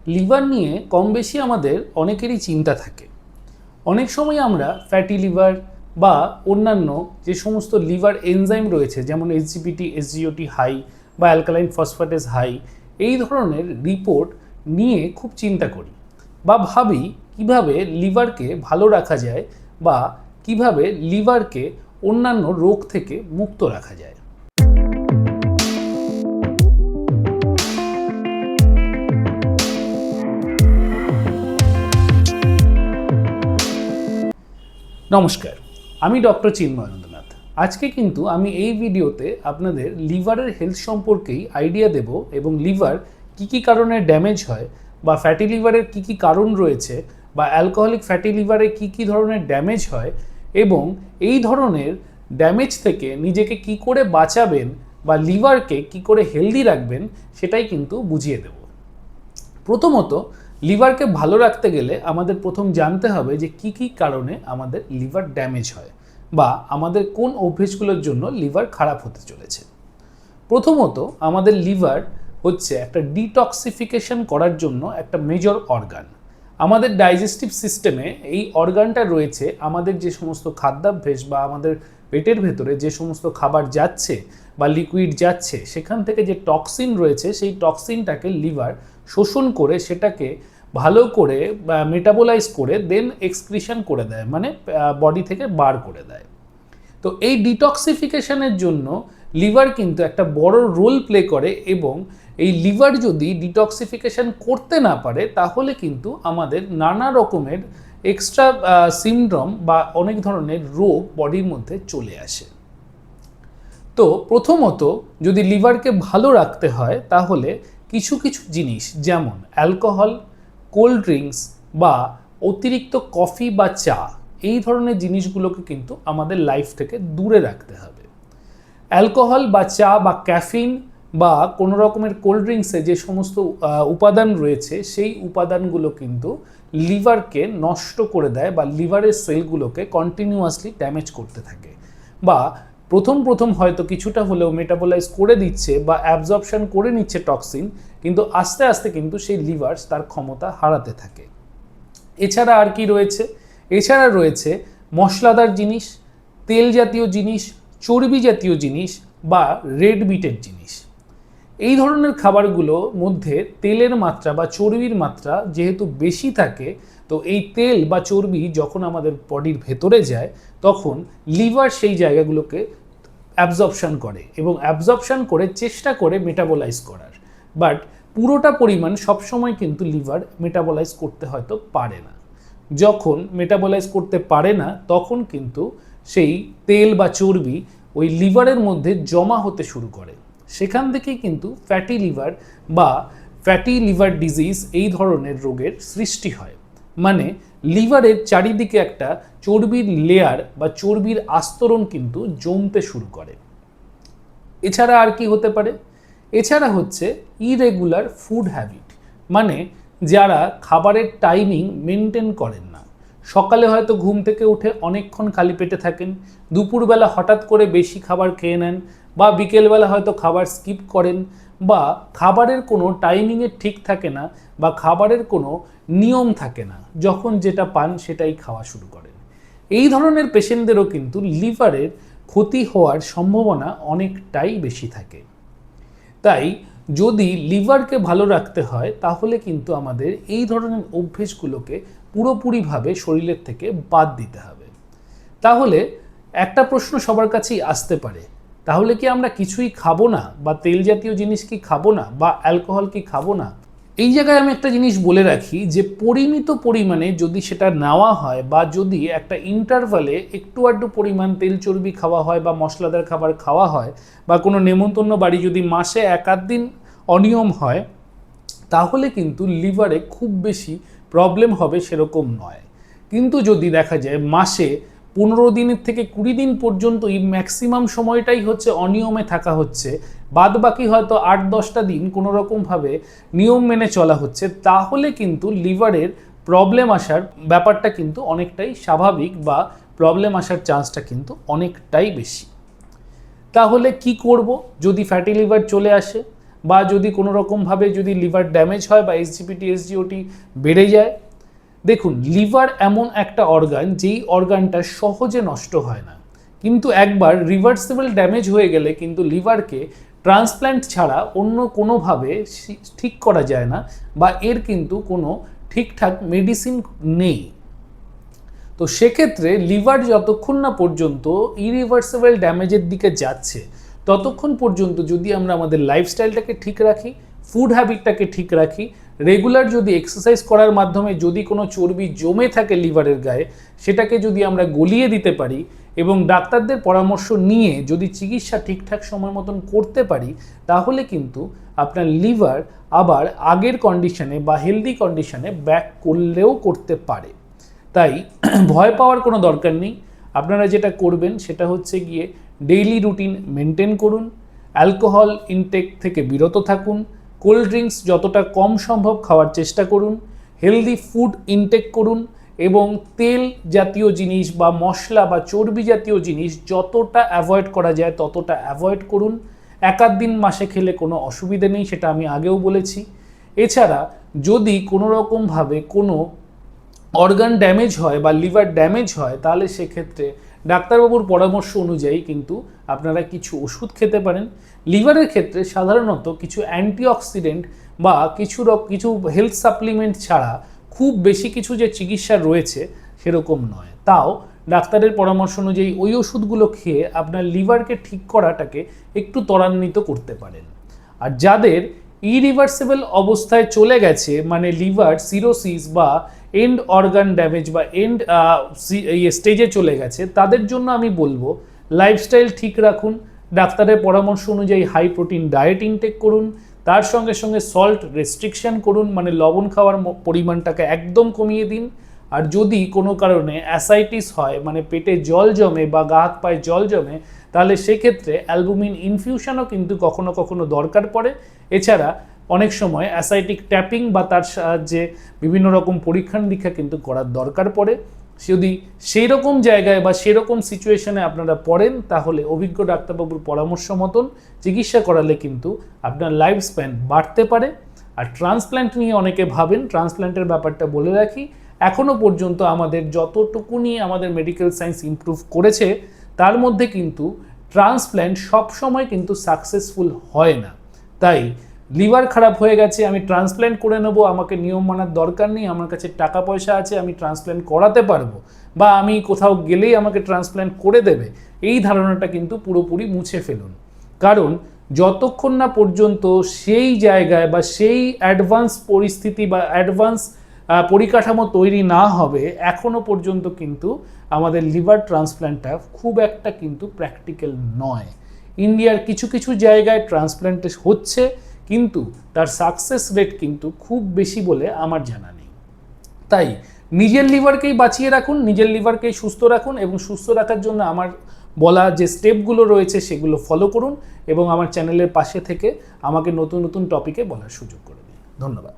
Liver নিয়ে কম বেশি আমাদের অনেকেরই চিন্তা থাকে। অনেক সময় আমরা ফ্যাটি লিভার বা অন্যান্য যে সমস্ত লিভার এনজাইম রয়েছে, যেমন এসজিপিটি এসজিওটি হাই বা অ্যালকালাইন ফসফেটেস হাই, এই ধরনের রিপোর্ট নিয়ে খুব চিন্তা করি বা ভাবি কিভাবে লিভারকে ভালো রাখা যায় বা কিভাবে লিভারকে অন্যান্য রোগ থেকে মুক্ত রাখা যায়। নমস্কার, আমি ডক্টর চিন্ময়ানন্দনাথ। আজকে কিন্তু আমি এই ভিডিওতে আপনাদের লিভারের হেলথ সম্পর্কেই আইডিয়া দেব এবং লিভার কী কারণে ড্যামেজ হয় বা ফ্যাটি লিভারের কী কারণ রয়েছে বা অ্যালকোহলিক ফ্যাটি লিভারে কী ধরনের ড্যামেজ হয় এবং এই ধরনের ড্যামেজ থেকে নিজেকে কি করে বাঁচাবেন বা লিভারকে কি করে হেলদি রাখবেন সেটাই কিন্তু বুঝিয়ে দেব। প্রথমত, লিভারকে ভালো রাখতে গেলে আমাদের প্রথম জানতে হবে যে কী কারণে আমাদের লিভার ড্যামেজ হয় বা আমাদের কোন অভ্যেসগুলোর জন্য লিভার খারাপ হতে চলেছে। প্রথমত, আমাদের লিভার হচ্ছে একটা ডিটক্সিফিকেশন করার জন্য একটা মেজর অর্গান। আমাদের ডাইজেস্টিভ সিস্টেমে এই অর্গানটা রয়েছে। আমাদের যে সমস্ত খাদ্যাভ্যাস বা আমাদের পেটের ভেতরে যে সমস্ত খাবার যাচ্ছে বা লিকুইড যাচ্ছে, সেখান থেকে যে টক্সিন রয়েছে সেই টক্সিনটাকে লিভার শোষণ করে সেটাকে ভালো করে মেটাবোলাইজ করে দেন এক্সক্রিশন করে দেয়, মানে বডি থেকে বার করে দেয়। তো এই ডিটক্সিফিকেশনের জন্য লিভার কিন্তু একটা বড় রোল প্লে করে এবং এই লিভার যদি ডিটক্সিফিকেশন করতে না পারে তাহলে কিন্তু আমাদের নানা রকমের এক্সট্রা সিনড্রোম বা অনেক ধরনের রোগ বডির মধ্যে চলে আসে। তো প্রথমত, যদি লিভারকে ভালো রাখতে হয় তাহলে কিছু জিনিস যেমন অ্যালকোহল, কোল্ড ড্রিঙ্কস বা অতিরিক্ত কফি বা চা, এই ধরনের জিনিসগুলোকে কিন্তু আমাদের লাইফ থেকে দূরে রাখতে হবে। অ্যালকোহল বা চা বা ক্যাফিন বা কোনো রকমের কোল্ড ড্রিঙ্কসে যে সমস্ত উপাদান রয়েছে সেই উপাদানগুলো কিন্তু লিভারকে নষ্ট করে দেয় বা লিভারের সেলগুলোকে কন্টিনিউয়াসলি ড্যামেজ করতে থাকে বা প্রথম হয়তো কিছুটা হলেও মেটাবোলাইজ করে দিচ্ছে বা অ্যাবজর্পশন করে নিচ্ছে টক্সিন, কিন্তু আস্তে আস্তে কিন্তু সেই লিভার তার ক্ষমতা হারাতে থাকে। এছাড়া আর কি রয়েছে? এছাড়া রয়েছে মশলাদার জিনিস, তেল জাতীয় জিনিস, চর্বি জাতীয় জিনিস বা রেড মিটের জিনিস। এই ধরনের খাবারগুলোর মধ্যে তেলের মাত্রা বা চর্বির মাত্রা যেহেতু বেশি থাকে, তো এই তেল বা চর্বি যখন আমাদের বডির ভেতরে যায় তখন লিভার সেই জায়গাগুলোকে অ্যাবজর্পশন করে এবং অ্যাবজর্পশন করে চেষ্টা করে মেটাবোলাইজ করার, বাট পুরোটা পরিমাণ সবসময় কিন্তু লিভার মেটাবোলাইজ করতে হয়তো পারে না। যখন মেটাবোলাইজ করতে পারে না তখন কিন্তু সেই তেল বা চর্বি ওই লিভারের মধ্যে জমা হতে শুরু করে। সেখান থেকেই কিন্তু ফ্যাটি লিভার বা ফ্যাটি লিভার ডিজিজ এই ধরনের রোগের সৃষ্টি হয়। মানে লিভারের চারিদিকে একটা চর্বির লেয়ার বা চর্বির আস্তরণ কিন্তু জমতে শুরু করে। এছাড়া আর কি হতে পারে? এছাড়া হচ্ছে ইরেগুলার ফুড হ্যাবিট, মানে যারা খাবারের টাইমিং মেনটেন করেন না। সকালে হয়তো ঘুম থেকে উঠে অনেকক্ষণ খালি পেটে থাকেন, দুপুরবেলা হঠাৎ করে বেশি খাবার খেয়ে নেন বা বিকেলবেলা হয়তো খাবার স্কিপ করেন বা খাবারের কোনো টাইমিংয়ের ঠিক থাকে না বা খাবারের কোনো নিয়ম থাকে না, যখন যেটা পান সেটাই খাওয়া শুরু করেন। এই ধরনের পেশেন্টদেরও কিন্তু লিভারের ক্ষতি হওয়ার সম্ভাবনা অনেকটাই বেশি থাকে। তাই যদি লিভারকে ভালো রাখতে হয় তাহলে কিন্তু আমাদের এই ধরনের অভ্যেসগুলোকে পুরোপুরিভাবে শরীরের থেকে বাদ দিতে হবে। তাহলে একটা প্রশ্ন সবার কাছেই আসতে পারে, তাহলে কি আমরা কিছুই খাবো না বা তেল জাতীয় জিনিস কি খাবো না বা অ্যালকোহল কি খাবো না? এই জায়গায় আমি একটা জিনিস বলে রাখি যে পরিমিত পরিমাণে যদি সেটা নেওয়া হয় বা যদি একটা ইন্টারভালে একটু আধটু পরিমাণ তেল চর্বি খাওয়া হয় বা মশলাদার খাবার খাওয়া হয় বা কোনো নেমন্তন্ন বাড়ি যদি মাসে এক আধ দিন অনিয়ম হয়, তাহলে কিন্তু লিভারে খুব বেশি প্রবলেম হবে সেরকম নয়। কিন্তু যদি দেখা যায় মাসে 15 দিনের থেকে 20 দিন পর্যন্তই ম্যাক্সিমাম সময়টাই হচ্ছে অনিয়মে থাকা হচ্ছে, বাদ বাকি হয়তো 8-10টা দিন কোনো রকমভাবে নিয়ম মেনে চলা হচ্ছে, তাহলে কিন্তু লিভারের প্রবলেম আসার ব্যাপারটা কিন্তু অনেকটাই স্বাভাবিক বা প্রবলেম আসার চান্সটা কিন্তু অনেকটাই বেশি। তাহলে কি করব যদি ফ্যাটি লিভার চলে আসে? বা যদি কোনো রকমভাবে যদি লিভার ড্যামেজ হয় বা এসজিপিটি এসজিওটি বেড়ে যায়। দেখুন, লিভার এমন একটা অর্গান যেই অর্গানটা সহজে নষ্ট হয় না, কিন্তু একবার রিভার্সিবল ড্যামেজ হয়ে গেলে কিন্তু লিভারকে ট্রান্সপ্ল্যান্ট ছাড়া অন্য কোনোভাবে ঠিক করা যায় না, বা এর কিন্তু কোনো ঠিকঠাক মেডিসিন নেই। তো সেক্ষেত্রে লিভার যতক্ষণ না পর্যন্ত ইরিভার্সিবল ড্যামেজের দিকে যাচ্ছে, ততক্ষণ পর্যন্ত যদি আমরা আমাদের লাইফস্টাইলটাকে ঠিক রাখি, ফুড হ্যাবিটটাকে ঠিক রাখি, রেগুলার যদি এক্সারসাইজ করার মাধ্যমে যদি কোনো চর্বি জমে থাকে লিভারের গায়ে, সেটাকে যদি আমরা গলিয়ে দিতে পারি এবং ডাক্তারদের পরামর্শ নিয়ে যদি চিকিৎসা ঠিকঠাক সময় মতন করতে পারি, তাহলে কিন্তু আপনার লিভার আবার আগের কন্ডিশনে বা হেলদি কন্ডিশনে ব্যাক করলেও করতে পারে। তাই ভয় পাওয়ার কোনো দরকার নেই। আপনারা যেটা করবেন সেটা হচ্ছে গিয়ে ডেইলি রুটিন মেনটেন করুন, অ্যালকোহল ইনটেক থেকে বিরত থাকুন, কোল্ড ড্রিঙ্কস যতটা কম সম্ভব খাওয়ার চেষ্টা করুন, হেলদি ফুড ইনটেক করুন এবং তেল জাতীয় জিনিস বা মশলা বা চর্বি জাতীয় জিনিস যতটা অ্যাভয়েড করা যায় ততটা অ্যাভয়েড করুন। এক আধ দিন মাসে খেলে কোনো অসুবিধে নেই, সেটা আমি আগেও বলেছি। এছাড়া যদি কোনো রকমভাবে কোনো অর্গান ড্যামেজ হয় বা লিভার ড্যামেজ হয়, তাহলে সেক্ষেত্রে ডাক্তারবাবুর পরামর্শ অনুযায়ী কিন্তু আপনারা কিছু ওষুধ খেতে পারেন। লিভারের ক্ষেত্রে সাধারণত কিছু অ্যান্টিঅক্সিডেন্ট বা কিছু হেলথ সাপ্লিমেন্ট ছাড়া খুব বেশি কিছু যে চিকিৎসা রয়েছে সেরকম নয়। তাও ডাক্তারের পরামর্শ অনুযায়ী ওই ওষুধগুলো খেয়ে আপনার লিভারকে ঠিক করাটাকে একটু ত্বরান্বিত করতে পারেন। আর যাদের ইরিভার্সিবল অবস্থায় চলে গেছে, মানে লিভার সিরোসিস বা এন্ড অর্গান ড্যামেজ বা এন্ড স্টেজে চলে গেছে, তাদের জন্য আমি বলবো লাইফস্টাইল ঠিক রাখুন, ডাক্তারের পরামর্শ অনুযায়ী হাই প্রোটিন ডায়েট ইনটেক করুন, তার সঙ্গে সঙ্গে সল্ট রেস্ট্রিকশন করুন, মানে লবণ খাওয়ার পরিমাণটাকে একদম কমিয়ে দিন। আর যদি কোনো কারণে অ্যাসাইটিস হয়, মানে পেটে জল জমে বা গা হাত পায়ে জল জমে, তাহলে সেক্ষেত্রে অ্যালবুমিন ইনফিউশনও কিন্তু কখনো কখনো দরকার পড়ে। এছাড়া অনেক সময় অ্যাসাইটিক ট্যাপিং বা তার সাহায্যে বিভিন্ন রকম পরীক্ষা নিরীক্ষা কিন্তু করার দরকার পড়ে। যদি সেই রকম জায়গায় বা সেরকম সিচুয়েশনে আপনারা পড়েন, তাহলে অভিজ্ঞ ডাক্তারবাবুর পরামর্শ মতন চিকিৎসা করালে কিন্তু আপনার লাইফ স্প্যান বাড়তে পারে। আর ট্রান্সপ্ল্যান্ট নিয়ে অনেকে ভাবেন, ট্রান্সপ্ল্যান্টের ব্যাপারটা বলে রাখি, এখনও পর্যন্ত আমাদের যতটুকুনি আমাদের মেডিকেল সায়েন্স ইমপ্রুভ করেছে, তার মধ্যে কিন্তু ট্রান্সপ্ল্যান্ট সবসময় কিন্তু সাকসেসফুল হয় না। তাই লিভার খারাপ হয়ে গেছে, আমি ট্রান্সপ্ল্যান্ট করে নেবো, আমাকে নিয়ম মানার দরকার নেই, আমার কাছে টাকা পয়সা আছে, আমি ট্রান্সপ্ল্যান্ট করাতে পারবো, বা আমি কোথাও গেলেই আমাকে ট্রান্সপ্ল্যান্ট করে দেবে, এই ধারণাটা কিন্তু পুরোপুরি মুছে ফেলুন। কারণ যতক্ষণ না পর্যন্ত সেই জায়গায় বা সেই অ্যাডভান্স পরিস্থিতি বা অ্যাডভান্স পরিকাঠামো তৈরি না হবে, এখনও পর্যন্ত কিন্তু আমাদের লিভার ট্রান্সপ্ল্যান্টটা খুব একটা কিন্তু প্র্যাকটিক্যাল নয়। ইন্ডিয়ার কিছু কিছু জায়গায় ট্রান্সপ্ল্যান্ট হচ্ছে, কিন্তু তার সাকসেস রেট কিন্তু খুব বেশি বলে আমার জানা নেই। তাই নিজের লিভারকেই বাঁচিয়ে রাখুন, নিজের লিভারকেই সুস্থ রাখুন, এবং সুস্থ রাখার জন্য আমার বলা যে স্টেপগুলো রয়েছে সেগুলো ফলো করুন, এবং আমার চ্যানেলের পাশে থেকে আমাকে নতুন নতুন টপিকে বলার সুযোগ করে দিন। ধন্যবাদ।